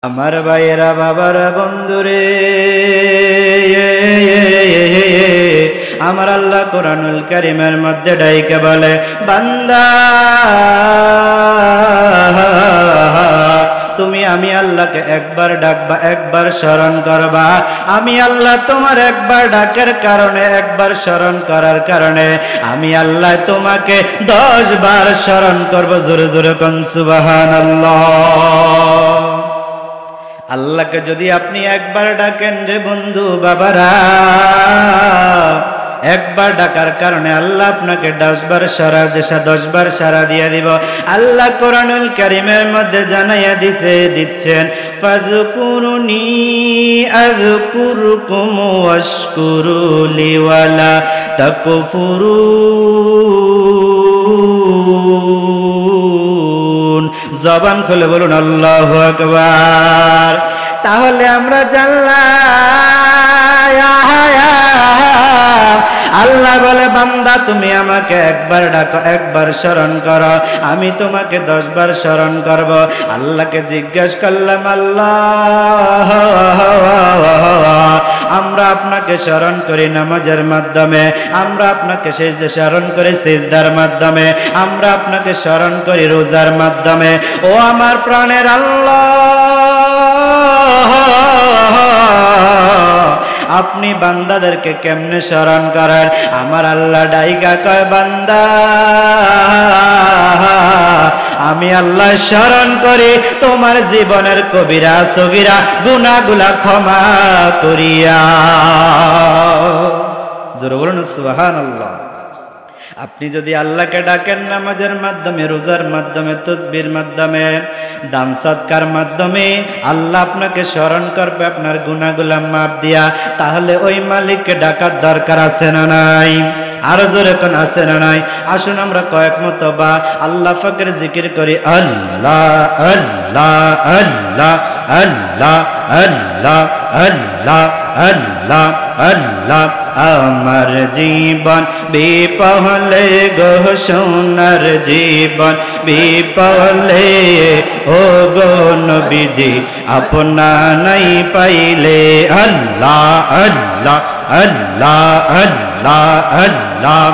আমার ভাইয়েরা বাবারা বন্ধুরে, আমার আল্লাহ কোরআনুল কারীমের মধ্যে ডাইকে বলে, বান্দা তুমি আমি আল্লাহকে একবার ডাকবা, একবার স্মরণ করবা। আমি আল্লাহ তোমার একবার ডাকের কারণে, একবার স্মরণ করার কারণে আমি আল্লাহ তোমাকে 10 বার স্মরণ করব। জোরে জোরে কোন সুবহানাল্লাহ। আল্লাহকে যদি আপনি একবার ডাকেন রে বন্ধু বাবারা, একবার ডাকার কারণে আল্লাহ আপনাকে 10 বার সারা দেশা 10 বার সারা দিয়ে দিব। আল্লাহ কোরআনুল কারীমের মধ্যে জানাইয়া দিচ্ছেন, ফাযকুরুনি আযকুরুকুম ওয়াশকুরু লি ওয়ালা তাকফুরুন। জবান খুলে বলুন আল্লাহু আকবার। তাহলে আমরা জানলাম আল্লাহ বলে, বান্দা তুমি আমাকে একবার ডাকো, একবার স্মরণ করো, আমি তোমাকে 10 বার স্মরণ করব। আল্লাহকে জিজ্ঞাসা করলাম, আল্লাহ আমরা আপনাকে স্মরণ করি নামাজের মাধ্যমে, আমরা আপনাকে সেজদা স্মরণ করি সেজদার মাধ্যমে, আমরা আপনাকে স্মরণ করি রোজার মাধ্যমে। ও আমার প্রাণের আল্লাহ, আপনি বান্দাদেরকে কেমনে স্মরণ করেন? আমার আল্লাহ ডাইকা কয়, বান্দা আমি আল্লাহ স্মরণ করি তোমার জীবনের কবিরা সগীরা গুনাহগুলা ক্ষমা করিয়া। জোরে বলুন সুবহানাল্লাহ। আপনি যদি আল্লাহকে ডাকেন নামাজের মাধ্যমে, রোজার মাধ্যমে, তাসবির মাধ্যমে, দান সদকার মাধ্যমে, আল্লাহ আপনাকে স্মরণ করবে আপনার গুনাহগুলো মাফ দিয়া। তাহলে ওই মালিককে ডাকার দরকার আছে না নাই? আরো জোরে কোন আছে না নাই? আসুন আমরা কয়েক মতবা আল্লাহ পাকের জিকির করি। আল্লাহ আল্লাহ আল্লাহ আল্লাহ আল্লাহ আল্লাহ আল্লাহ আল্লাহ। আমার জীবন বিপহলে গো সোনার জীবন বিপহলে, ও গো নবীজি আপনা নাই পাইলে। আল্লাহ আল্লাহ আল্লাহ আল্লাহ আল্লাহ।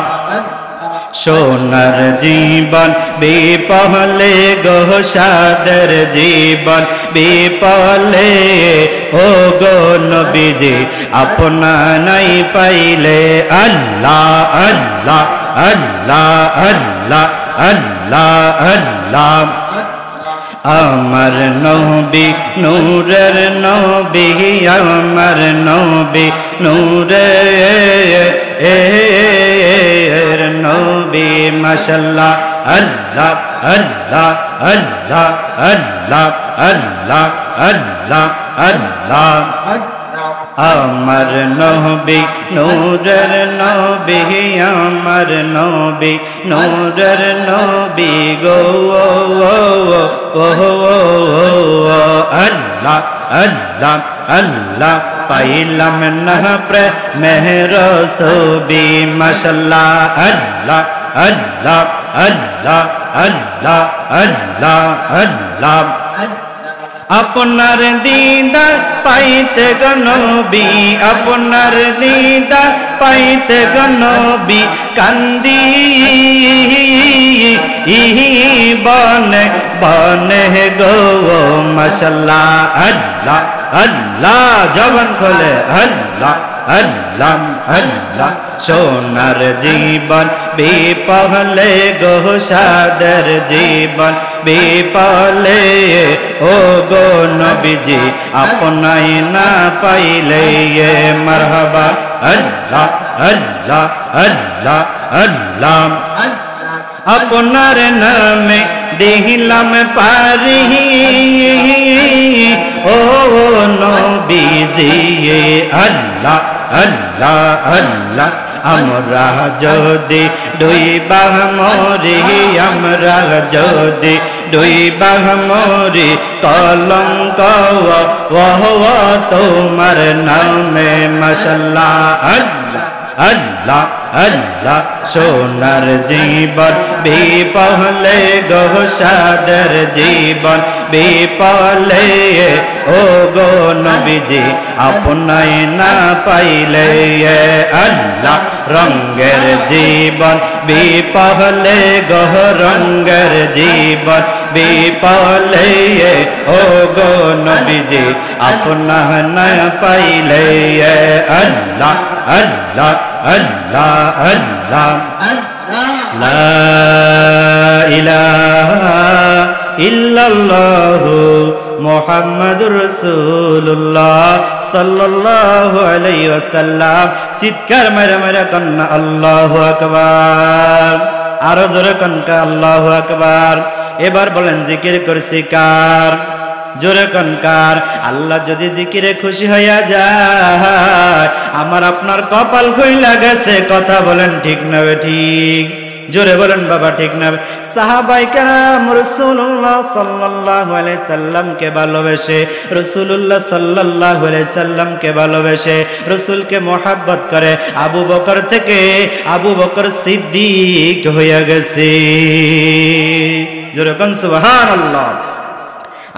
সোনার জীবন বিপহলে গো সাদের জীবন বিপহলে, ও গো নবীজি আপনা নাই পাইলে। আল্লাহ আল্লাহ আল্লাহ আল্লাহ আল্লাহ আল্লাহ। আমার নবী নূরের নবী, আমার নবী নূরের নবী মাশাআল্লাহ। আল্লাহ আল্লাহ আল্লাহ আল্লাহ আল্লাহ আল্লাহ আল্লাহ। আমার নবী নূরের নবী, আমার নবী নূরের নবী গো। আল্লাহ আল্লাহ আল্লাহ। পাইলাম না প্রেমের ছবি মাশাআল্লাহ। আল্লাহ আল্লাহ আল্লাহ আল্লাহ আল্লাহ আল্লাহ। আপনার দিদার পাইতে গো নবী, আপনার দিদার পাইতে গো নবী কান্দি বনে বনে গো মাশাআল্লাহ। আল্লাহ আল্লাহ জবান খোলে। আল্লাহ আল্লাহ আল্লাহ। সোনার জীবন বিপহলে গো সাদের জীবন বিপহলে, ও গো নবীজি আপনাই না পাইলে মারহাবা। আল্লাহ আল্লাহ আল্লাহ আল্লাহ। আপনার নামে দিলাম পারি, ও নবীজি। আল্লাহ আল্লাহ আল্লাহ। আমরা যদি ডুইবা মরি, আমরা যদি ডুইবা মরি, কলঙ্ক তোমার নামে মাশাআল্লাহ। আল্লাহ আল্লাহ আল্লাহ সোনার জীবন বিপলে গো সাদের জীবন বিপলে ও গো নবীজি আপনায় না পাইলে আল্লাহ রঙ্গের জীবন বিপলে গো রঙ্গের জীবন বিপলে ও গো নবীজি আপনায় না পাইলে আল্লাহ আল্লাহ আল্লাহ আল্লাহ লা ইলাহা ইল্লাল্লাহু মুহাম্মাদুর রাসূলুল্লাহ সাল্লাল্লাহু আলাইহি ওয়াসাল্লাম। চিৎকার মেরে মেরে কন্না আল্লাহু আকবার, আরো জোরে কন্না আল্লাহু আকবার। এবার বলেন জিকির করছি কার? জোরে কনকার। আল্লাহ যদি জিকিরে খুশি হইয়া যায় আমার আপনার কপাল খুইলা গেছে। কথা বলেন ঠিক না ঠিক? জোরে বলেন বাবা ঠিক না? সাহাবায়ে কেরাম রাসূলুল্লাহ সাল্লাল্লাহু আলাইহি সাল্লামকে ভালোবেসে, রাসূলুল্লাহ সাল্লাল্লাহু আলাইহি সাল্লামকে ভালোবেসে, রাসূলকে মহব্বত করে আবু বকর থেকে আবু বকর সিদ্দিক হইয়া গেছে। জোরে কোন সুবহানাল্লাহ।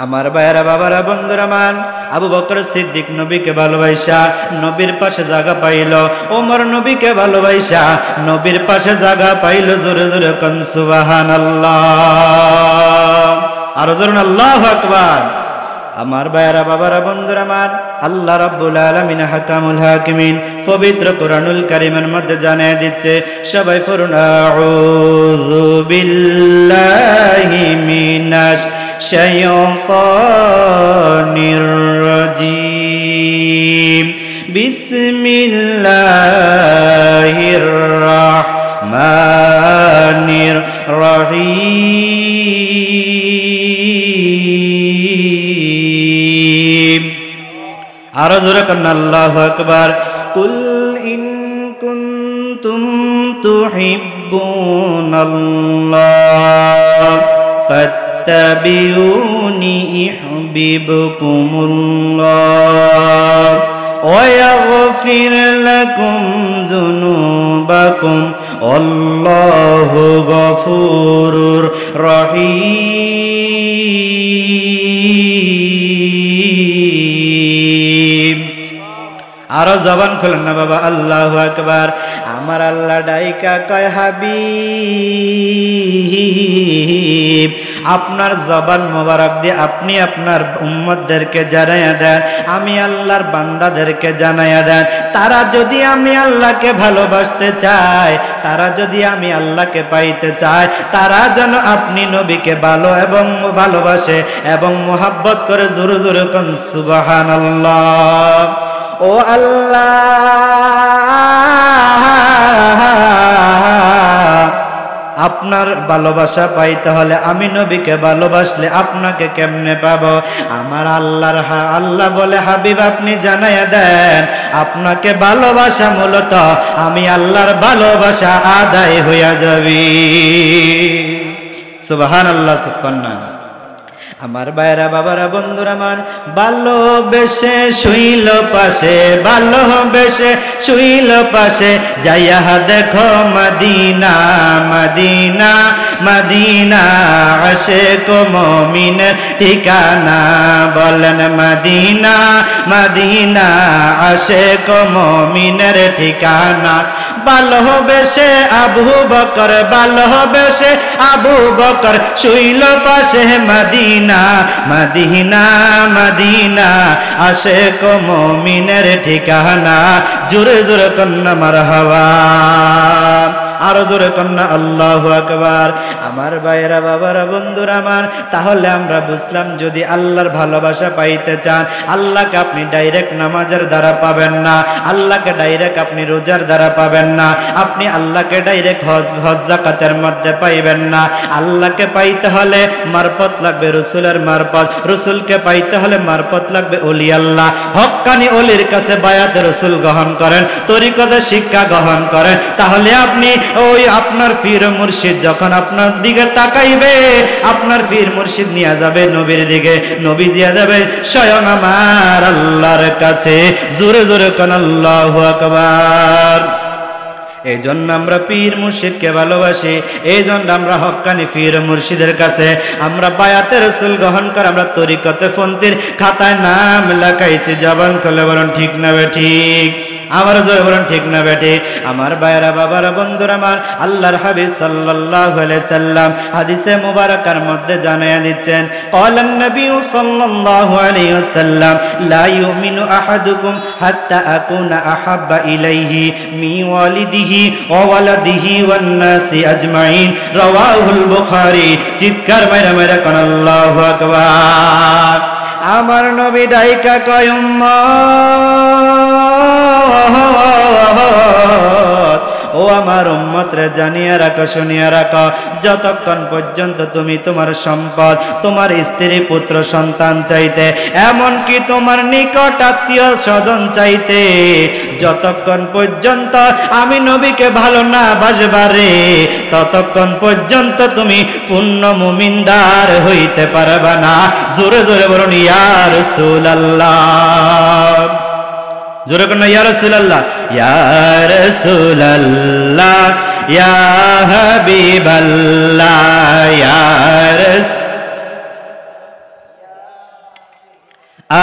আমার ভাইয়েরা বাবারা বন্ধুরা মান, আবু বকর সিদ্দিক নবীকে ভালোবাসা নবীর পাশে জায়গা পাইল। ওমর নবীকে ভালোবাসা নবীর পাশে জায়গা পাইল। জোরে জোরে কোন সুবহানাল্লাহ, আর জোরে আল্লাহু আকবার। আমার ভাইয়েরা বাবারা বন্ধুরা মান, আল্লাহ রাব্বুল আলামিন হাকামুল হাকিমিন পবিত্র কোরআনুল কারীমের মধ্যে জানিয়ে দিচ্ছে, সবাই পড়ুন আউযু বিল্লাহি মিনাশ শাইতানির রাজীম বিসমিল্লাহির রাহমানির রহিম। আরো জোরে কন্না আল্লাহু আকবার। কুল ইন কুনতুম তুহিব্বুনাল্লাহ ফাত্তাবিউনি ইউহিব্বুকুমুল্লাহ ওয়া ইয়াগফির লাকুম যুনুবাকুম আল্লাহু গফুরুর রহিম। আরো জবান খুলেন না বাবা, আল্লাহু আকবার। আমার আল্লাহ ডাইকা কয় হাবিব, আপনার জবান মোবারক দিয়ে আপনি আপনার উম্মতদেরকে জানাইয়া দেন, আমি আল্লাহর বান্দাদেরকে জানাইয়া দেন, তারা যদি আমি আল্লাহকে ভালোবাসতে চায়, তারা যদি আমি আল্লাহকে পাইতে চায়, তারা যেন আপনি নবীকে ভালো এবং ভালোবাসে এবং মোহাব্বত করে। জোরে জোরে কোন সুবহানাল্লাহ। ও আল্লাহ, আপনার ভালোবাসা পাইতে হলে আমি নবীকে ভালোবাসলে আপনাকে কেমনে পাবো? আমার আল্লাহ বলে হাবিব আপনি জানাইয়া দেন, আপনাকে ভালোবাসা মূলত আমি আল্লাহর ভালোবাসা আদায় হইয়া যাবে। সুবহানাল্লাহ সুবহানাল্লাহ। আমার ভাইরা বাবারা বন্ধুরা আমার, ভালোবেসে শুইল পাশে, ভালোবেসে শুইল পাশে, যাইয়া দেখো মদিনা মদিনা মদিনা, আশিক মুমিনের ঠিকানা। বলেন মদিনা মদিনা, আশিক মুমিনের ঠিকানা। ভালোবেসে আবু বকর, ভালোবেসে আবু বকর শুইল পাশে মদিনা মদিনা মদিনা, আশিক মুমিনের ঠিকানা। জোরে জোরে কন্না মারহাবা, আরো জোরে কন্না আল্লাহু আকবার। আমার ভাইরা বাবারা বন্ধুরা আমার, তাহলে আমরা বুঝলাম যদি আল্লাহর ভালোবাসা পাইতে চান, আল্লাহকে আপনি ডাইরেক্ট নামাজের দ্বারা পাবেন না, আল্লাহকে ডাইরেক্ট আপনি রোজার দ্বারা পাবেন না, আপনি আল্লাহকে ডাইরেক্ট হজ যাকাতের মধ্যে পাইবেন না। আল্লাহকে পাইতে হলে মারফত লাগবে রসুলের মারফত, রসুলকে পাইতে হলে মারফত লাগবে ওলি আল্লাহ। হক্কানি ওলির কাছে বায়াত রসুল গ্রহণ করেন, তরিকতে শিক্ষা গ্রহণ করেন, তাহলে আপনি ওই আপনার পীর মুর্শিদ যখন আপনার দিকে তাকাইবে, আপনার পীর মুর্শিদ নিয়ে যাবে নবীর দিকে, নবী দিয়ে যাবে স্বয়ং আমার আল্লাহর কাছে। জোরে জোরে কোন আল্লাহু আকবার। এই জন্য আমরা পীর মুর্শিদকে ভালোবাসি, এই জন্য আমরা হক্কানি পীর মুর্শিদের কাছে আমরা বায়াতে রাসূল গ্রহণ করে আমরা তরিকতে পন্থীর খাতায় নাম লেখাইছি। জবান খুলে বলুন ঠিক না বেঠিক? আমার জয় বলুন ঠিক না বেটি? আমার ভাইরা বাবারা বন্ধুরা আমার, আল্লাহর হাবিব সাল্লাল্লাহু আলাইহি সাল্লাম হাদিসে মুবারাকার মধ্যে জানায়া দিচ্ছেন, ক্বালান নবী সাল্লাল্লাহু আলাইহি ওয়াসাল্লাম লা ইউমিনু আহাদুকুম হাত্তা আকুনা আহাব্বা ইলাইহি মি ওয়ালিদিহি ওয়া ওয়ালাদিহি ওয়ান নাসি আজমাইন, রাওয়াহুল বুখারী। চিৎকার মাইরা মাইরা কোন আল্লাহু আকবার। আমার নবী ডাইকা কয় ও আমার উম্মত রে, জানিয়া রাখো, শুনিয়া রাখো, যতক্ষণ পর্যন্ত তুমি তোমার সম্পদ, তোমার স্ত্রী পুত্র সন্তান চাইতে, এমনকি তোমার নিকট আত্মীয় স্বজন চাইতে, যতক্ষণ পর্যন্ত আমি নবীকে ভালো না বাসবারে, ততক্ষণ পর্যন্ত তুমি পূর্ণ মুমিনদার হইতে পারবা না। জোরে জোরে বলুন ইয়া রাসূলুল্লাহ। জোরে কোন ইয়া রাসূলুল্লাহ, ইয়া রাসূলুল্লাহ, ইয়া হাবিবাল্লাহ, ইয়া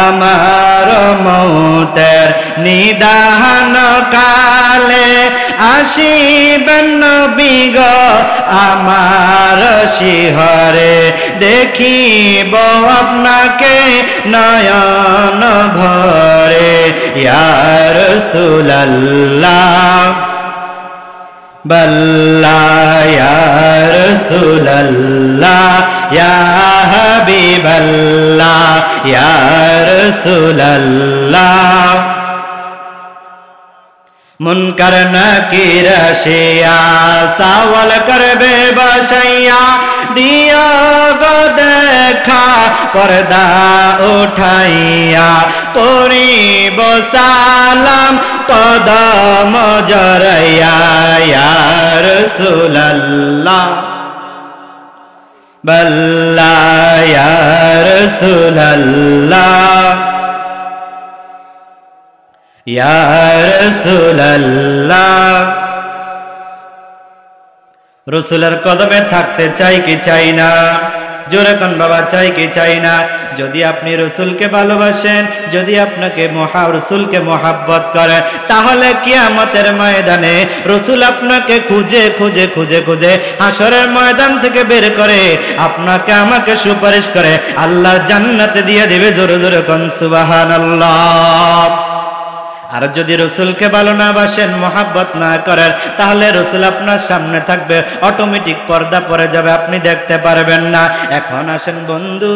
আমার মৌতের নিদান কালে আসিবেন নবী গো আমার শিহরে, দেখিব আপনাকে নয়ন ভরে। ইয়া রাসূলুল্লাহ বাল্লাহ, ইয়া রাসূলুল্লাহ, ইয়া হাবিবাল্লাহ, ইয়া রাসূলুল্লাহ। মুনকার নাকির আসিয়া সওয়াল করবে বসাইয়া, দিও গো দেখা পর্দা উঠাইয়া, করিব সালাম কদম জড়াইয়া। ইয়া রাসূলুল্লাহ বাল্লাহ, ইয়া রাসূলুল্লাহ, ইয়া রাসূলুল্লাহ। রাসূলের কদমে থাকতে চাই কি চাই না? জোরে কোন বাবা, চাই কি চাই না? যদি আপনি রাসূলকে ভালোবাসেন, যদি আপনাকে রাসূলকে মহব্বত করেন, তাহলে কিয়ামতের ময়দানে রাসূল আপনাকে খুঁজে খুঁজে খুঁজে খুঁজে হাসরের ময়দান থেকে বের করে আপনাকে আমাকে সুপারিশ করে আল্লাহর জান্নাতে দিয়ে দিবে। জোরে জোরে কোন সুবহানাল্লাহ। আর যদি রাসূলকে ভালো না বাসেন, মহব্বত না করেন, তাহলে রাসূল আপনার সামনে থাকবে, অটোমেটিক পর্দা পড়ে যাবে, আপনি দেখতে পারবেন না। এখন আসেন বন্ধু,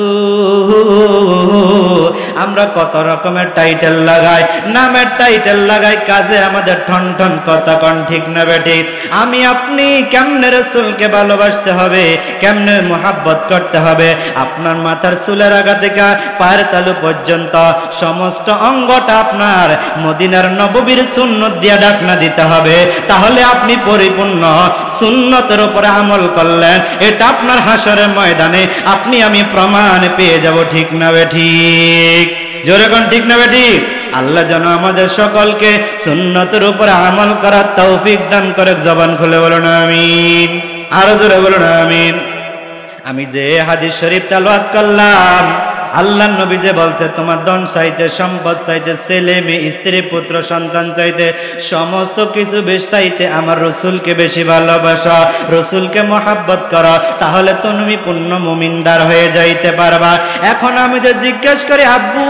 আমরা কত রকমের টাইটেল লাগাই, নামের টাইটেল লাগাই, কাজে আমাদের ঠন ঠন কথা কন ঠিক না বেটি? আমি আপনি কেমনে রাসূলকে ভালোবাসতে হবে, কেমনে মহব্বত করতে হবে? আপনার মাথার চুলের আগা থেকে পায়ের তালু পর্যন্ত সমস্ত অঙ্গটা আপনার মদিনার নববীর সুন্নত দিয়া ডাকনা দিতে হবে, তাহলে আপনি পরিপূর্ণ সুন্নতের উপরে আমল করলেন। এটা আপনার হাসরের ময়দানে আপনি আমি প্রমাণ পেয়ে যাব, ঠিক না বেঠিক? জোরে কোন ঠিক না বেঠিক? আল্লাহ যেন আমাদের সকলকে সুন্নতের উপরে আমল করার তৌফিক দান করে। জবান খুলে বলুন আমিন, আরো জোরে বলুন আমিন। আমি যে হাদিস শরীফ তেলাওয়াত করলাম, আল্লাহর নবী যে বলছে তোমার ধন চাইতে, সম্পদ চাইতে, ছেলে মেয়ে, স্ত্রী পুত্র সন্তান চাইতে, সমস্ত কিছু বেশি চাইতে আমার রাসূলকে বেশি ভালোবাসো, রাসূলকে মহব্বত করো, তাহলে তো তুমি পূর্ণ মুমিনদার হয়ে যাইতে পারবা। এখন আমি যে জিজ্ঞেস করি, আব্বু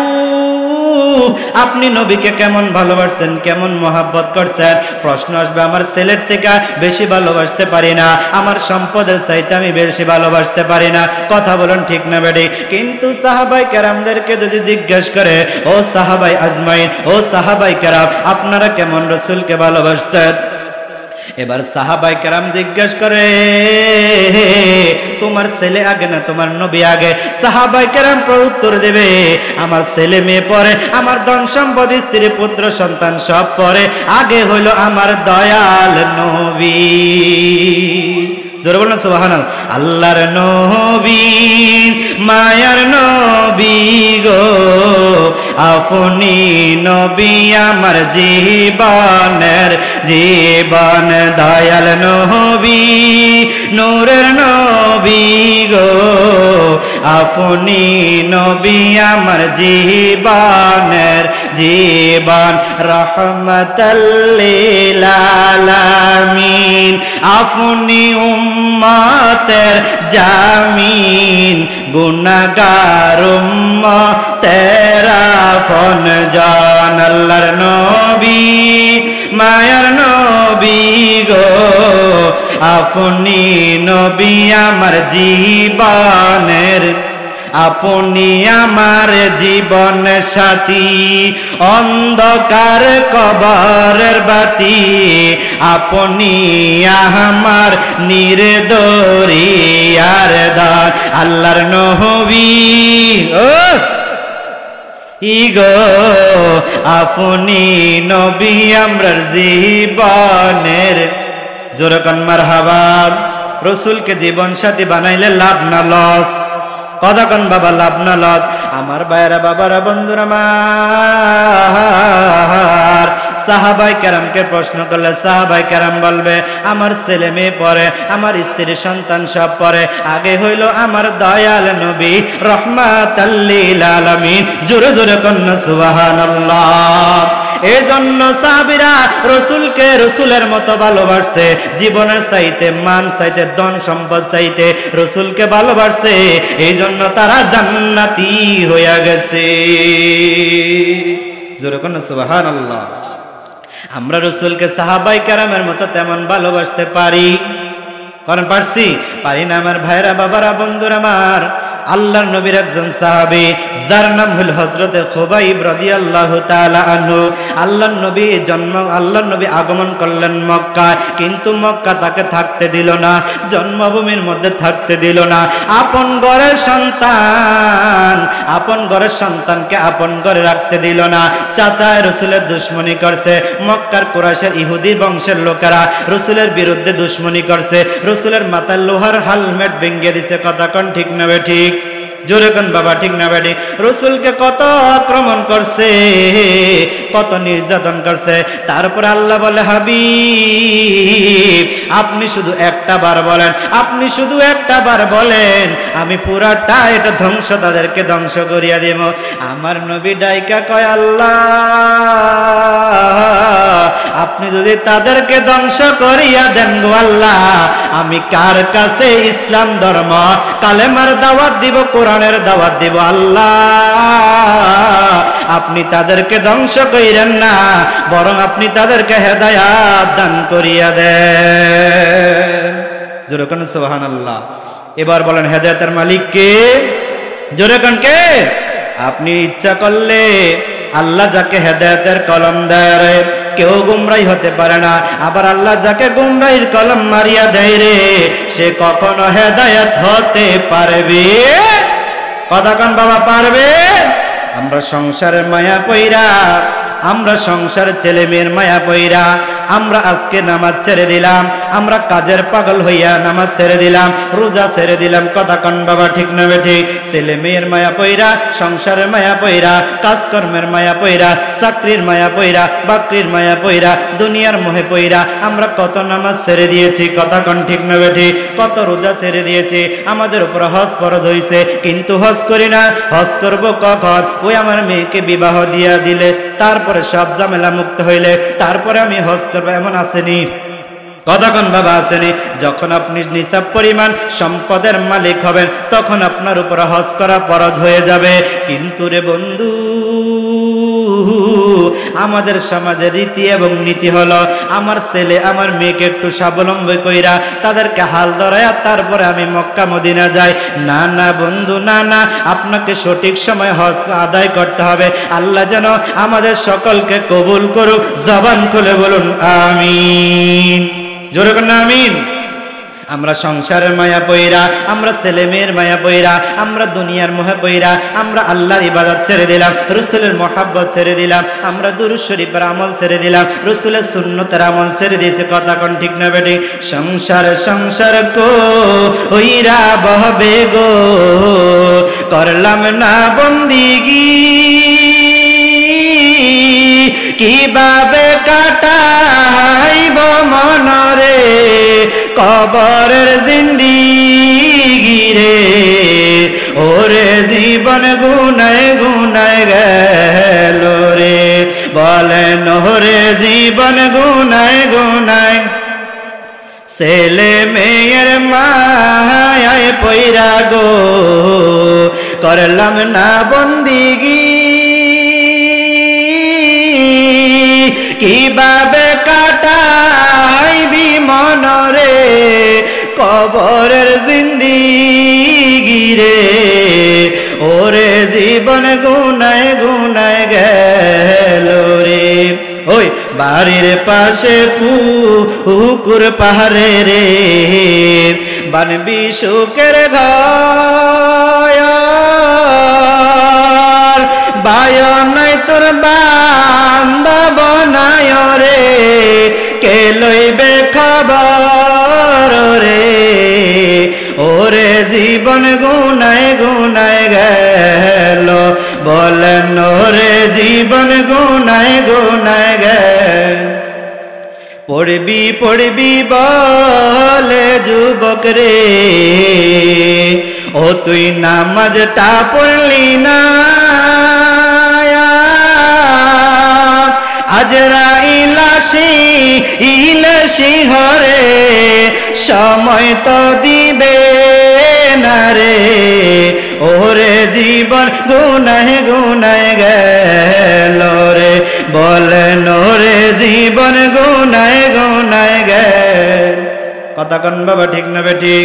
আপনি নবীকে কেমন ভালোবাসছেন, কেমন মহব্বত করছেন? প্রশ্ন আসবে আমার ছেলের থেকে বেশি ভালোবাসতে পারি না, আমার সম্পদের চাইতে আমি বেশি ভালোবাসতে পারি না। কথা বলুন ঠিক না বেটি? কিন্তু সাহাবাই কেরামদেরকে যদি জিজ্ঞেস করে, ও সাহাবাই আজমাইন, ও সাহাবাই কেরাম, আপনারা কেমন রাসূলকে ভালোবাসতেন? এবার সাহাবাই কেরাম জিজ্ঞেস করে, তোমার ছেলে আগে না তোমার নবী আগে? সাহাবাই কেরাম উত্তর দেবে, আমার ছেলে মেয়ে পরে, আমার ধন সম্পদ, স্ত্রী পুত্র সন্তান সব পরে, আগে হইল আমার দয়াল নবী। জোরে বলুন সুবহানাল্লাহ। আল্লাহর নবী, মায়ার নবী গো, আপনি নবী আমার জীবনের জীবন দয়াল নবী নূরের নবী গো আপনি নবী আমার জীবনের জীবন রহমতাল লিল আলামিন আপনি উম্মতের জামিন গুনাহগার উম্মতের আপন জান আল্লাহর নবী মায়ার নবী গো আপনি নবী আমার জীবনের আপনি আমার জীবন সাথী অন্ধকার কবরের বাতি আপনি আমার নির্দরিয়ার দান আল্লাহর নবী ও ইগো আপনি নবী আমরার জীবনের জোরকান মারহাবা রসুলকে জীবন সাথী বানাইলে লাভ না লস কতক্ষণ বাবা লাভ না লস আমার ভাইরা বাবারা বন্ধুরা আমার সাহাবাই কেরামকে প্রশ্ন করলে সাহাবাই কেরাম বলবে আমার ছেলে মেয়ে পড়ে আমার স্ত্রী সন্তান সব পড়ে আগে হইল আমার দয়াল নবী রহমাতাল লিল আলামিন জোরে জোরে কন্যা সুবহানাল্লাহ এজন্য সাহাবীরা রাসূলকে রাসূলের মতো ভালোবাসছে জীবনের চাইতে মান চাইতে ধন সম্পদ চাইতে রাসূলকে ভালোবাসছে এইজন্য তারা জান্নাতি হয়ে গেছে জোরে কন্যা সুবহানাল্লাহ আমরা রাসূলকে সাহাবায়ে কেরামের মতো তেমন ভালোবাসতে পারি কারণ পারি না আমার ভাইরা বাবারা বন্ধুরা আমার আল্লাহর নবীর একজন সাহাবী যার নাম হল হযরতে খুবাইব রাদিয়াল্লাহু তাআলা আনহু আল্লাহর নবী আগমন করলেন মক্কায় কিন্তু মক্কা তাকে থাকতে দিল না জন্মভূমির মধ্যে থাকতে দিল না আপন ঘরের সন্তানকে আপন ঘরে রাখতে দিল না চাচায় রাসূলের দুশমনি করছে মক্কার কুরাইশের ইহুদি বংশের লোকেরা রাসূলের বিরুদ্ধে দুশমনি করছে রাসূলের মাথায় লোহার হেলমেট ভেঙে দিছে কথা কোন ঠিক না ঠিক জোরে কোন বাবা ঠিক না বেটি রাসূলকে কত আক্রমণ করছে কত নির্যাতন করছে তারপর আল্লাহ বলে হাবিব আপনি শুধু একটা বার বলেন আমি পুরাটা এটা তাদেরকে ধ্বংস করিয়া দেব আমার নবী ডাইকা কয় আল্লাহ আপনি যদি তাদেরকে ধ্বংস করিয়া দেন গো আল্লাহ আমি কার কাছে ইসলাম ধর্ম কালেমার দাওয়াত দিব কোরআনের দাওয়াত দিব আল্লাহ আপনি তাদেরকে ধ্বংস কইরেন না বরং আপনি তাদেরকে হেদায়েত দান করিয়া দেন জোরে কোন সুবহানাল্লাহ এবার বলেন হেদায়েতের মালিক কে জোরে কোন কে আপনি ইচ্ছা করলে আল্লাহ যাকে হেদায়েতের কলম দেয় কেউ গুমরাই হতে পারে না আবার আল্লাহ যাকে গুমরাইর কলম মারিয়া দেয় রে সে কখনো হেদায়েত হতে পারবে কতক্ষণ বাবা পারবে আমরা সংসারের মায়া পইরা আমরা সংসার ছেলে মেয়ের মায়া পইরা আমরা আজকে নামাজ ছেড়ে দিলাম আমরা কাজের পাগল হইয়া নামাজ ছেড়ে দিলাম রোজা ছেড়ে দিলাম কতক্ষণ বাবা ঠিক না বেঠিক ছেলে মেয়ের মায়া পইরা সংসারের মায়া পইরা কাজকর্মের মায়া পইরা চাকরির মায়া পইরা বাকরির মায়া পইরা দুনিয়ার মোহে পইরা আমরা কত নামাজ ছেড়ে দিয়েছি কতক্ষণ ঠিক না বেঠিক কত রোজা ছেড়ে দিয়েছি আমাদের উপর হজ ফরজ হইছে কিন্তু হজ করি না হজ করব কখন ওই আমার মেয়েকে বিবাহ দিয়া দিলে তারপরে সব ঝামেলা মুক্ত হইলে তারপরে আমি হজ করব এমন আসেনি কতক্ষণ বাবা আসেনি যখন আপনি নিসাব পরিমাণ সম্পদের মালিক হবেন তখন আপনার উপর হজ করা ফরজ হয়ে যাবে কিন্তু রে বন্ধু আমাদের সমাজের রীতি এবং নীতি হলো আমার ছেলে আমার মেয়েকে একটু স্বাবলম্বী কইরা তাদেরকে হাল ধরায়া তারপরে আমি মক্কা মদিনা যাই না না বন্ধু না না আপনাকে সঠিক সময় হজ আদায় করতে হবে আল্লাহ যেন আমাদের সকলকে কবুল করুক জবান খুলে বলুন আমিন জোরে করুন আমিন আমরা সংসারের মায়া পইরা আমরা ছেলে মেয়ের মায়া পইরা আমরা দুনিয়ার মোহে পইরা আমরা আল্লাহর ইবাদত ছেড়ে দিলাম রাসূলের মহব্বত ছেড়ে দিলাম আমরা দুরূদ শরীফের আমল ছেড়ে দিলাম রাসূলের সুন্নতের আমল ছেড়ে দিয়েছি কথা কোন ঠিক না বেটি সংসার কো ওইরা বহবে গো করলাম না বন্দিগি কিভাবে কাটাইব মনরে কবরের জিন্দেগি রে ওরে জীবন গুনায় গুনায় গেল রে বলেন ওরে জীবন গুনায় গুনায় ছেলে মেয়ের মায়ায় পয়রা গো করলাম না বন্দিগি কিভাবে কাটাইবি মনরে কবরের জিন্দেগি রে ওরে জীবন গুনায় গুনায় গেল রে ওই বাড়ির পাশে পুকুর পাহাড়ে রে বানবি সুখের ঘর বায় নাই তোর বান্ধব নাই রে কে লইবে খবর রে ওরে জীবন গুনায় গুনায় গেল বলেন ওরে জীবন গুনায় গুনায় গেল পড়বি পড়বি বলে যুবক রে ও তুই নামাজটা পড়লি না আজরাইল আসি হরে সময় তো দিবে না রে ওরে জীবন গুনায় গুনায় গেল রে বলেন ওরে জীবন গুনায় গুনায় গেল কথা কন বাবা ঠিক না বেটি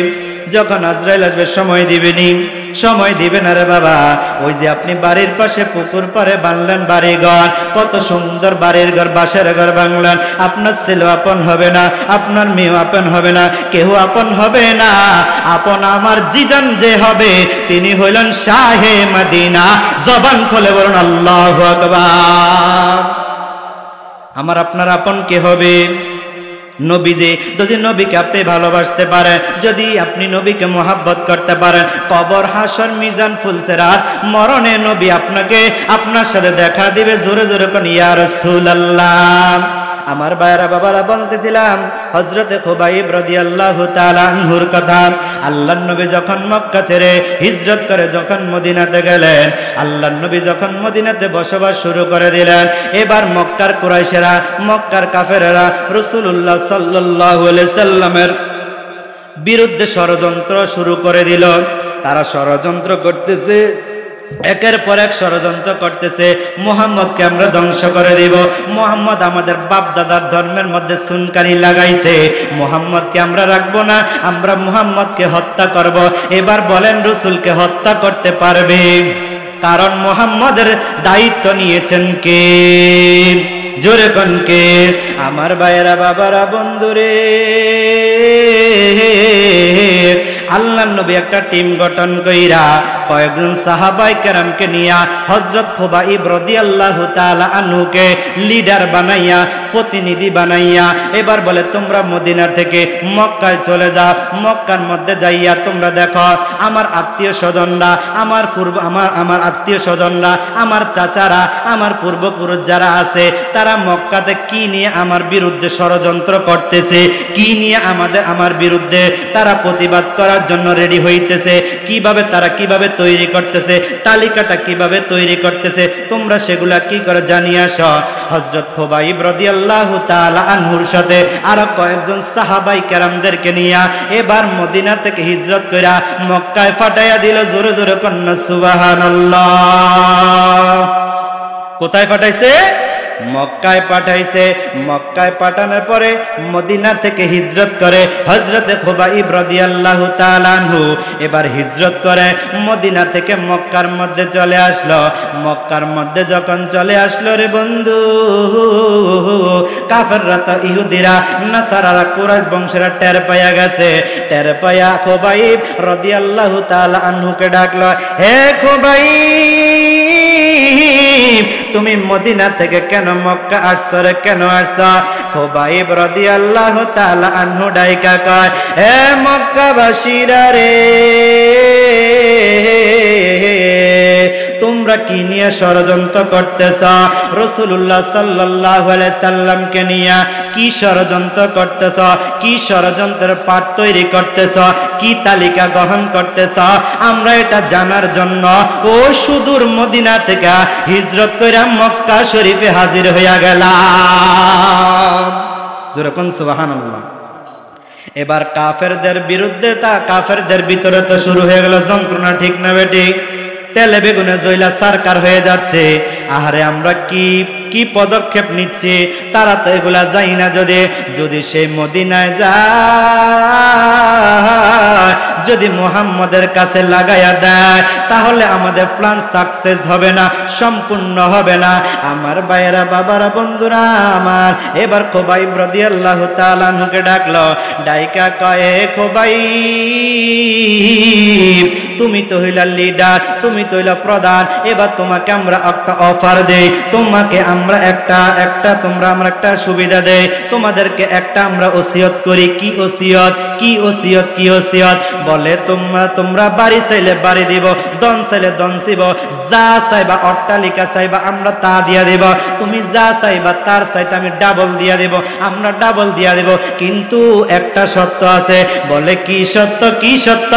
যখন আজরাইল আসবে সময় দিবেনি সময় দিবে না রে বাবা ওই যে আপনি বাড়ির পাশে পুকুর পাড়ে বানলেন বাড়ি ঘর কত সুন্দর বাড়ির ঘর বাসের ঘর বাংলেন আপনার ছেলে আপন হবে না আপনার মেয়ে আপন হবে না কেউ আপন হবে না আপন আমার জিজান যে হবে তিনি হইলেন শাহে মদিনা জবান খুলে বলুন আল্লাহু আকবার আমার আপনার আপন কে হবে নবী যে যদি নবীকে আপনি ভালোবাসতে পারেন যদি আপনি নবীকে মোহাব্বত করতে পারেন কবর হাসর মিজান ফুলসেরাত মরণে নবী আপনাকে আপনার সাথে দেখা দিবে জোরে জোরে কোন ইয়া রাসূলুল্লাহ আমার ভাইরা বাবারা বলতেছিলাম হযরতে খুবাইব রাদিয়াল্লাহু তাআলা আনহুর কথা আল্লাহর নবী যখন মক্কা ছেড়ে হিজরত করে যখন মদিনাতে গেলেন আল্লাহর নবী যখন মদিনাতে বসবাস শুরু করে দিলেন এবার মক্কার কুরাইশেরা মক্কার কাফেরেরা রাসূলুল্লাহ সাল্লাল্লাহু আলাইহি সাল্লামের বিরুদ্ধে ষড়যন্ত্র শুরু করে দিল তারা ষড়যন্ত্র করতেছে একের পর এক ষড়যন্ত্র করতেছে মুহাম্মদকে আমরা ধ্বংস করে দেব মুহাম্মদ আমাদের বাপ দাদার ধর্মের মধ্যে সুনকানি লাগাইছে মুহাম্মদকে আমরা রাখবো না আমরা মুহাম্মদকে হত্যা করব এবার বলেন রাসূলকে হত্যা করতে পারবে কারণ মুহাম্মদের দায়িত্ব নিয়েছেন কে জোরে কোন কে আমার ভাইয়েরা বাবারা বন্ধুরে আল্লাহর নবী একটা টিম গঠন কইরা কয়েকজন সাহাবায়ে কেরামকে নিয়া হযরত খুবাইব রাদিয়াল্লাহু তাআলা আনহুকে লিডার বানাইয়া প্রতিনিধি বানাইয়া এবার বলে তোমরা মদিনা থেকে মক্কায় চলে যাও মক্কার মধ্যে যাইয়া তোমরা দেখো আমার আত্মীয় স্বজনরা আমার আত্মীয় স্বজনরা আমার চাচারা আমার পূর্বপুরুষ যারা আছে তারা মক্কাতে কি নিয়ে আমার বিরুদ্ধে ষড়যন্ত্র করতেছে কি নিয়ে আমার বিরুদ্ধে তারা প্রতিবাদ করার জন্য রেডি হইতেছে কিভাবে তৈরি করতেছে তালিকাটা কিভাবে তৈরি করতেছে তোমরা সেগুলা কি করে জানিয়ে আসো হযরত খুবাইব রাদিয়াল্লাহু তাআলা আনহুর সাথে আর কয়েকজন সাহাবায়ে কেরামদেরকে নিয়ে এবার মদিনা থেকে হিজরত কইরা মক্কায় পাঠাইয়া দিল জোরে জোরে কন্না সুবহানাল্লাহ কোথায় পাঠাইছে মক্কায় পাঠাইছে মক্কায় পাঠানোর পরে মদিনা থেকে হিজরত করে হযরতে খুবাইব রাদিয়াল্লাহু তাআলা আনহু এবার হিজরত করে মদিনা থেকে মক্কার মধ্যে চলে আসলো মক্কার মধ্যে যখন চলে আসলো রে বন্ধু কাফেররা তো ইহুদিরা নাসারারা কুরাইশ বংশেরা টের পায়া গেছে টের পায়া খুবাইব রাদিয়াল্লাহু তাআলা আনহুকে ডাকলো হে খুবাইব তুমি মদিনা থেকে কেন মক্কা আসছো রে কেন আসছো খুবাইব রাদিয়াল্লাহু তাআলা আনহু ডাইকা কয় হে মক্কাবাসীরা রে তোমরা কি নিয়ে ষড়যন্ত্র করতেছ? রাসূলুল্লাহ সাল্লাল্লাহু আলাইহি সাল্লামকে নিয়ে কি ষড়যন্ত্র করতেছ? কি ষড়যন্ত্রের পাট তৈরি করতেছ? কি তালিকা গ্রহণ করতেছ? আমরা এটা জানার জন্য ও সুদূর মদিনা থেকে হিজরত কইরা মক্কা শরীফে হাজির হইয়া গেলাম। যেরকম সুবহানাল্লাহ। এবার কাফেরদের বিরুদ্ধে কাফেরদের ভিতরে তো শুরু হয়ে গেল যন্ত্রণা, ঠিক না বেটি? তেলে বেগুনে জয়লা সরকার হয়ে যাচ্ছে। আহারে আমরা কি পদক্ষেপ নিচ্ছে? তারা তো এগুলা যাই না। যদি সেই মদিনায় যায়, যদি মুহাম্মদের কাছে লাগাইয়া দেয়, তাহলে আমাদের প্ল্যান সাকসেস হবে না, সম্পূর্ণ হবে না। আমার ভাইয়েরা, বাবারা, বন্ধুরা আমার, এবার খুবাইব রাদিয়াল্লাহু তাআলা আনহুকে ডাকলো। ডাইকা কয়ে, খুবাইব তুমি তো হইলা লিডার, তুমি তো হইলা প্রধান, এবার তোমাকে আমরা একটা অফার দেই, তোমাকে আমরা একটা আমরা একটা সুবিধা দেই, তোমাদেরকে একটা আমরা ওসিয়ত করি। কি ওসিয়ত? কি ওসিয়ত? কি ওসিয়ত? বলে তোমরা বাড়ি চাইলে বাড়ি দিব, দন চাইলে দন দিব, যা চাইবা অট্টালিকা চাইবা আমরা তা দিয়া দিব, তুমি যা চাইবা তার চাইতে আমি ডাবল দিয়া দিব, আমরা ডাবল দিয়া দিব। কিন্তু একটা সত্য আছে। বলে কি সত্য? কি সত্য?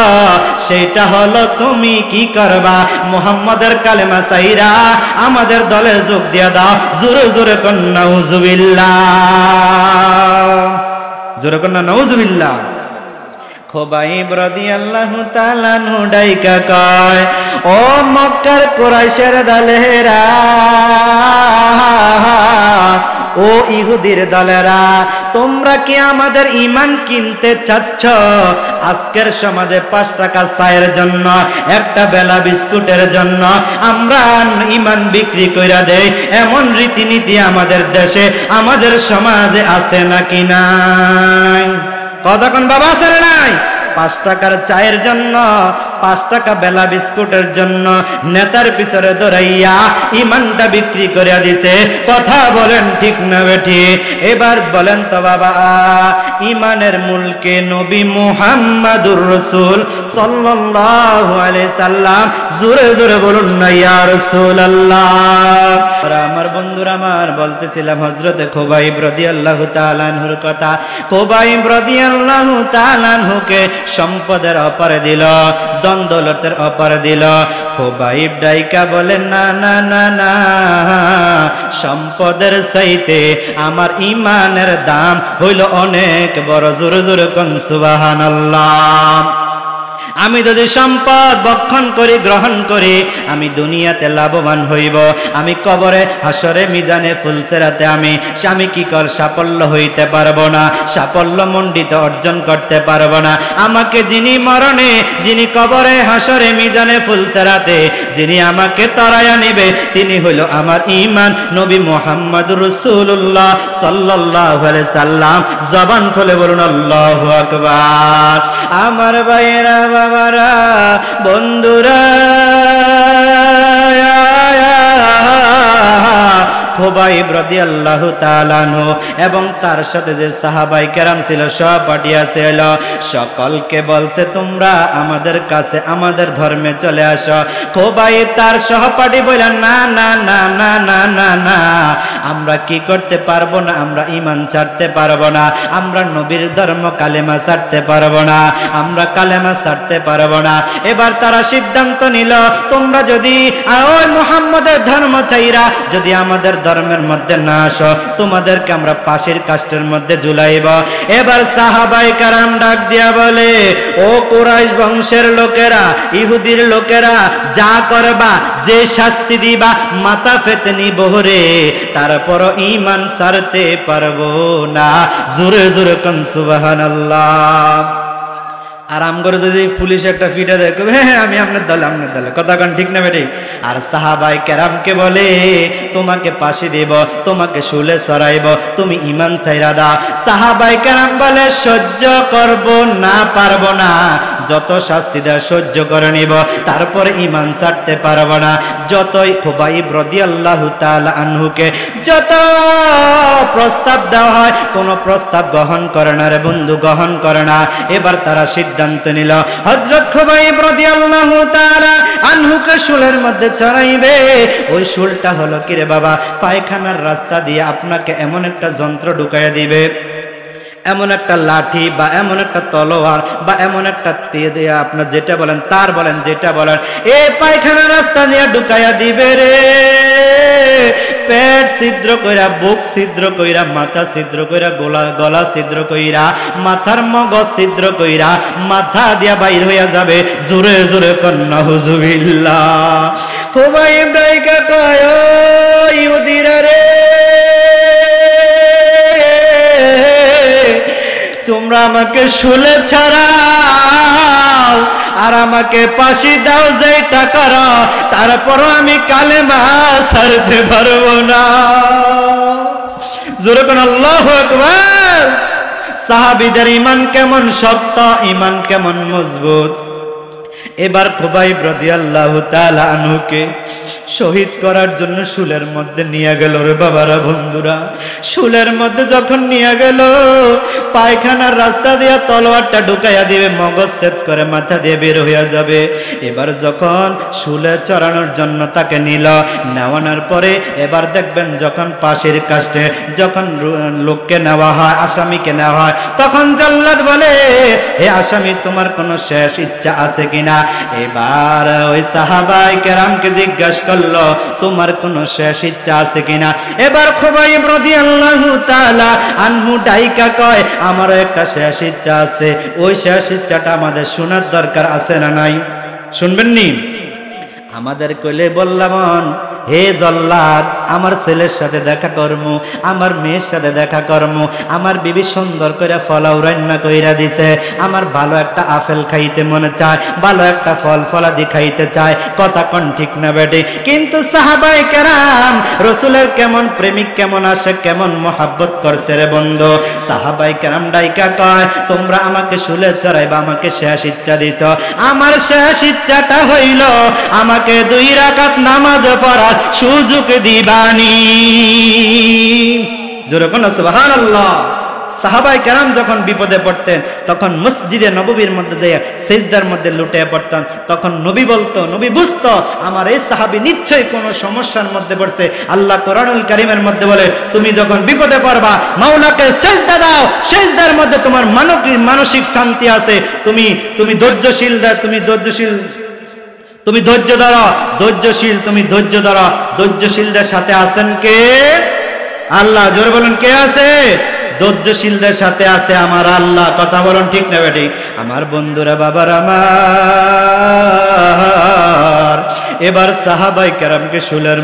সেটা হলো তুমি কি করবা? মুহাম্মাদের কালেমা চাইরা আমাদের দলে যোগ দিয়া দাও। জোরে জোরে কন্যা নাউজুবিল্লাহ, জোরে কন্যা নাউজুবিল্লাহ। খুবাইব রাদিয়াল্লাহু তাআলা আনহু ডাইকা কয়, ও মক্কার কুরাইশের দলেরা, ও ইহুদির দলেরা, তোমরা কি আমাদের ঈমান কিনতে চাচ্ছ? আজকের সমাজে 5 টাকা চায়ের জন্য, একটা বেলা বিস্কুটের জন্য আমরা ঈমান বিক্রি কইরা দেই, এমন রীতিনীতি আমাদের দেশে, আমাদের সমাজে আছে নাকি নাই? কথা কোন বাবা, আছে না নাই? 5 টাকার চায়ের জন্য, 5 টাকা বেলা বিস্কুটের জন্য নেতার পিছনে দৌড়াইয়া ঈমানটা বিক্রি করে দিছে। কথা বলেন ঠিক না বেঠি? এবার বলেন তো বাবা, ঈমানের মূলকে নবী মুহাম্মাদুর রাসূল সাল্লাল্লাহু আলাইহি সাল্লাম। জোরে জোরে বলুন না ইয়া রাসূলুল্লাহ। আমার বন্ধুরা আমার, বলতেছিলাম হযরত খুবাইব রাদিয়াল্লাহু তাআলা আনহুর কথা। খুবাইব রাদিয়াল্লাহু তাআলা আনহুকে সম্পদের অফার দিল, দন্দলতের অফার দিল। খুবাইব ডাইকা বলেন, না না না না, সম্পদের চাইতে আমার ঈমানের দাম হইল অনেক বড়। জোরে জোরে কোন সুবহানাল্লাহ। আমি যদি সম্পদ বক্ষণ করি, গ্রহণ করি, আমি দুনিয়াতে লাভবান হইব, আমি কবরে হাসরে মিজানে ফুলসেরাতে আমি কি সাফল্য হইতে পারবো না, সাফল্য মণ্ডিত অর্জন করতে পারবো না। আমাকে যিনি মরণে, যিনি কবরে হাসরে মিজানে ফুলসেরাতে যিনি আমাকে তরায়া নেবে, তিনি হইল আমার ঈমান নবী মুহাম্মদুর রাসূলুল্লাহ সাল্লাল্লাহু আলাইহি সাল্লাম। জবান খুলে বলুন আল্লাহু আকবার। আমার ভাইয়েরা, বাবারা, বন্ধুরা, খুবাইব রাদিয়াল্লাহু তাআলা আনহু এবং তার সাথে যে সাহাবায়ে কেরাম ছিল সব পাঠিয়েছে, সকলকে বলছে তোমরা আমাদের কাছে, আমাদের ধর্মে চলে আসো। খুবাইব তার সহপাঠী বললেন, না না না না না না না, আমরা কি করতে পারবো না, আমরা ঈমান ছাড়তে পারবো না, আমরা নবীর ধর্ম কালেমা ছাড়তে পারবো না, আমরা কালেমা ছাড়তে পারবো না। এবার তারা সিদ্ধান্ত নিল, তোমরা যদি ওই মুহাম্মদের ধর্ম চাইরা যদি আমাদের ধর্মের মধ্যে না আসো, তোমাদেরকে আমরা পাশের কাষ্টের মধ্যে ঝুলাইব। এবার সাহাবায়ে কেরাম ডাক দিয়া বলে, ও কুরাইশ বংশের লোকেরা, ইহুদির লোকেরা, যা করবা, যে শাস্তি দিবা, মাথা পেতে নিব রে, তারপর ঈমান ছাড়তে পারবো না। জোরে জোরে কোন সুবহানাল্লাহ। আরাম করে যদি পুলিশ একটা ফিটা দেখবে, হ্যাঁ আমি আপনার দলে, আপনার দলে, কথা কান ঠিক না বেটি? আর সাহাবায়ে কেরামকে বলে, তোমাকে ফাঁসি দেব, তোমাকে শুলে চড়াইব, তুমি ঈমান ছাইরা দাও। সাহাবায়ে কেরাম বলে, সহ্য করব না, পারবো না, যত শাস্তি দেয় সহ্য করে নিব, তারপরে ঈমান ছাড়তে পারবো না। যতই খুবাইব রাদিয়াল্লাহু তাআলা আনহুকে যত প্রস্তাব দেওয়া হয়, কোন প্রস্তাব গ্রহণ করে না রে বন্ধু, গ্রহণ করে না। এবার তারা সিদ্ধান্ত সিদ্ধান্ত নিল হযরত খুবাইব রাদিয়াল্লাহু তাআলা আনহুকে শুলের মধ্যে চড়াইবে। ওই শুলটা হলো কি রে বাবা, পায়খানার রাস্তা দিয়ে আপনাকে এমন একটা যন্ত্র ঢুকাইয়া দিবে, এমন একটা লাঠি বা এমন একটা তলোয়ার বা এমন একটা তেজ, আপনার যেটা বলেন তার বলেন যেটা বলেন, এ পায়খানা রাস্তা নিয়ে ঢুকাইয়া দিবে রে। পেট ছিদ্র কইরা, বুক ছিদ্র কইরা, মাথা ছিদ্র কইরা, গলা ছিদ্র কইরা, মাথার মগজ ছিদ্র কইরা মাথা দিয়া বাইর হইয়া যাবে। জোরে জোরে কন্না হুজুবিল্লাহ। খুবাইব ডাইকা কয়, ও ইহুদিরা রে, তোমরা আমাকে শুলে ছাড়াও আর আমাকে ফাঁসি দাও, যেটা করো, তারপরও আমি কালেমা ছাড়তে পারবো না। জোরে কোন আল্লাহু আকবার। সাহাবীদের ঈমান কেমন শক্ত, ঈমান কেমন মজবুত। এবার খুবাইব রাদিয়াল্লাহু তাআলা আনহুকে শহীদ করার জন্য শুলের মধ্যে নিয়ে গেল রে বাবারা, বন্ধুরা। শুলের মধ্যে যখন নিয়ে গেল, পায়খানার রাস্তা দিয়ে তলোয়ারটা ঢুকাইয়া দিবে, মগজ ছেদ করে মাথা দিয়ে বের হইয়া যাবে। এবার যখন শুলে চড়ানোর জন্য তাকে নিল, নেওয়ানোর পরে এবার দেখবেন যখন পাশের কাছে যখন লোককে নেওয়া হয়, আসামিকে নেওয়া হয়, তখন জল্লাদ বলে, হে আসামি, তোমার কোনো শেষ ইচ্ছা আছে কিনা? এবার ওই সাহাবায়ে কেরামকে জিজ্ঞাসা করলো, তোমার কোনো শেষ ইচ্ছা আছে কিনা? এবার খুবাইব রাদিয়াল্লাহু তাআলা আনহু ডাইকা কয়, আমারও একটা শেষ ইচ্ছা আছে। ওই শেষ ইচ্ছাটা আমাদের শোনার দরকার আছে না নাই? শুনবেন নি? আমাদের কইলে বললাম, হে জল্লাদ, আমার ছেলের সাথে দেখা করমু, আমার মেয়ের সাথে দেখা করমু, আমার বিবি সুন্দর করে ফলাও রান্না কইরা দিছে, আমার ভালো একটা আপেল খাইতে মনে চায়, ভালো একটা ফল ফলাদি খাইতে চায়। কথা কোন ঠিক না বেটি? কিন্তু সাহাবায়ে কেরাম রাসূলের কেমন প্রেমিক, কেমন আশিক, কেমন মোহাব্বত করছে রে বন্ধু। সাহাবায়ে কেরাম ডাইকা কয়, তোমরা আমাকে শুলে চড়াইবা, আমাকে শেষ ইচ্ছা দিছ। আমার শেষ ইচ্ছাটা হইল আমাকে 2 রাকাত নামাজ পড়ার সুযোগ দিবানি। জোরে কোন সুবহানাল্লাহ। সাহাবায়ে কেরাম যখন বিপদে পড়তেন তখন মসজিদে নববীর মধ্যে যাইয়া সিজদার মধ্যে লুটে পড়তেন। তখন নবী বলতো, নবী বুঝতো আমার এই সাহাবী নিশ্চয়ই কোনো সমস্যার মধ্যে পড়ছে। আল্লাহ কোরআনুল কারীমের মধ্যে বলে, তুমি যখন বিপদে পড়বা মাওলাকে সিজদা দাও, সিজদার মধ্যে তোমার মানসিক শান্তি আছে। তুমি ধৈর্যশীল, তুমি ধৈর্য ধরো, ধৈর্যশীল, তুমি ধৈর্য ধরো। ধৈর্যশীলদের সাথে আছেন কে? আল্লাহ। জোরে বলেন, কে আছে? ধৈর্যশীলদের সাথে আছে আমার আল্লাহ। কথা বলুন ঠিক না বেটি? আমার বন্ধুরা, বাবার আমার, এবার সাহাবায়ে কেরামকে শুলের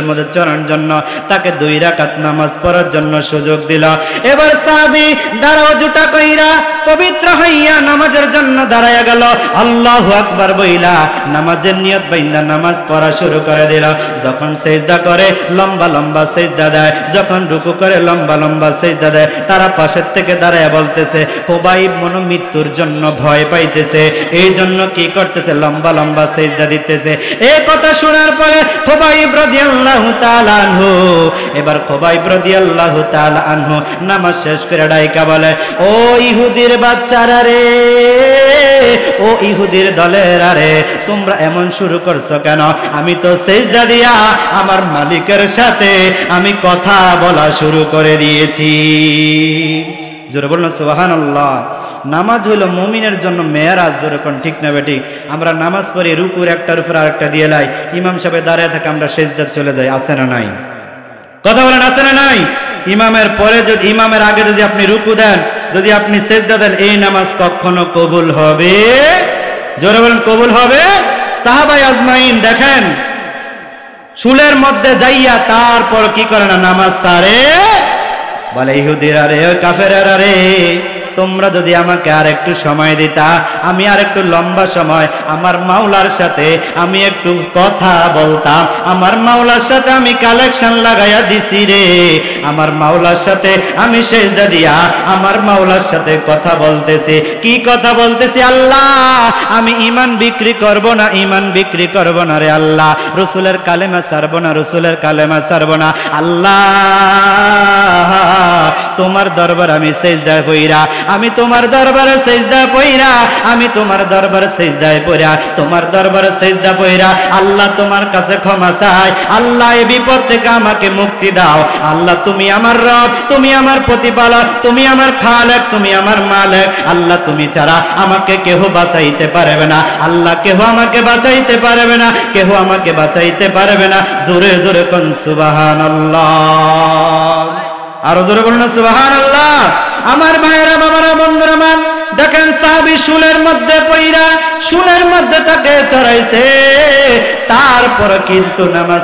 মধ্যে চড়ানোর জন্য তাকে 2 রাকাত নামাজ পড়ার জন্য সুযোগ দিল। এবার সাহাবী দাঁড়াও জুটা কইরা পবিত্র হইয়া নামাজের জন্য দাঁড়ায়া গেল। আল্লাহু আকবার বইলা নামাজের নিয়ত বাইন্দা নামাজ পড়া শুরু করে দিল। যখন সিজদা করে লম্বা লম্বা সিজদা দেয়, যখন রুকু করে লম্বা লম্বা সিজদা দেয়। তারা পাশের থেকে দাঁড়ায়া বলতেছে, খুবাইব মৃত্যুর জন্য ভয় পাইতেছে, এই জন্য কি করতেছে? লম্বা লম্বা সিজদা দিতেছে। এই কথা শোনার পরে খুবাইব রাদিয়াল্লাহু তাআলা আনহু, এবার খুবাইব রাদিয়াল্লাহু তাআলা আনহু নামাজ শেষ করে ডাইকা বলে, ও ইহুদির বাচ্চারা রে, ও ইহুদির দলেরা রে, তোমরা এমন শুরু করছো কেন? আমি তো সিজদা দিয়া আমার মালিকের সাথে আমি কথা বলা শুরু করে দিয়েছি। জোরে বলুন সুবহানাল্লাহ। নামাজ হইল মুমিনের জন্য মেরাজ। জোরে কোন ঠিক না বেটি? আমরা নামাজ পড়ি, রুকুর একটার উপর আরেকটা দিয়ে লাই, ইমাম সাহেব দাঁড়ায় থাকে, আমরা সিজদায় চলে যাই। আছে না নাই? কথা বলেন, আছে না নাই? ইমামের পরে যদি, ইমামের আগে যদি আপনি রুকু দেন, যদি আপনি সিজদা দেন, এই নামাজ কখনো কবুল হবে? জোরে বলেন, কবুল হবে? সাহাবায়ে আজমাইন দেখেন, শুলের মধ্যে যাইয়া তারপর কি করে না, নামাজ ছাড়ে। বলে, ইহুদিরা রে, কাফেররা রে, তোমরা যদি আমাকে আর একটু সময় দিতা, আমি আর একটু লম্বা সময় আমার মাওলার সাথে আমি একটু কথা বলতাম। আমার মাওলার সাথে আমি কালেকশন লাগাইয়া দিছি রে, আমার মাওলার সাথে আমি সিজদা দিয়া আমার মাওলার সাথে কথা বলতেছি। কি কথা বলতেছি? আল্লাহ, আমি ঈমান বিক্রি করব না, ঈমান বিক্রি করব না রে আল্লাহ। রাসূলের কালেমা ছাড়ব না, রাসূলের কালেমা ছাড়ব না। আল্লাহ, তোমার দরবার আমি সেজদায় পইরা, আমি তোমার দরবারে সেজদা পইরা, আমি তোমার দরবারে সেজদায় পইরা, তোমার দরবারে সেজদা পইরা আল্লাহ তোমার কাছে ক্ষমা চাই। আল্লাহ এই বিপদ থেকে আমাকে মুক্তি দাও। আল্লাহ তুমি আমার রব, তুমি আমার প্রতিপালক, তুমি আমার খালেক, তুমি আমার মালিক। আল্লাহ তুমি ছাড়া আমাকে কেহ বাঁচাইতে পারবে না। আল্লাহ কেহ আমাকে বাঁচাইতে পারবে না, কেহ আমাকে বাঁচাইতে পারবে না। জোরে জোরে কোন সুবহানাল্লাহ। আরো জোরে বলুন সুবহানাল্লাহ। আমার ভাইরা, বাবারা, বন্ধুরা আমার, দেখেন সাহাবী শুলের মধ্যে পইরা, শুলের মধ্যে তাকে চড়াইছে, তারপর কিন্তু নামাজ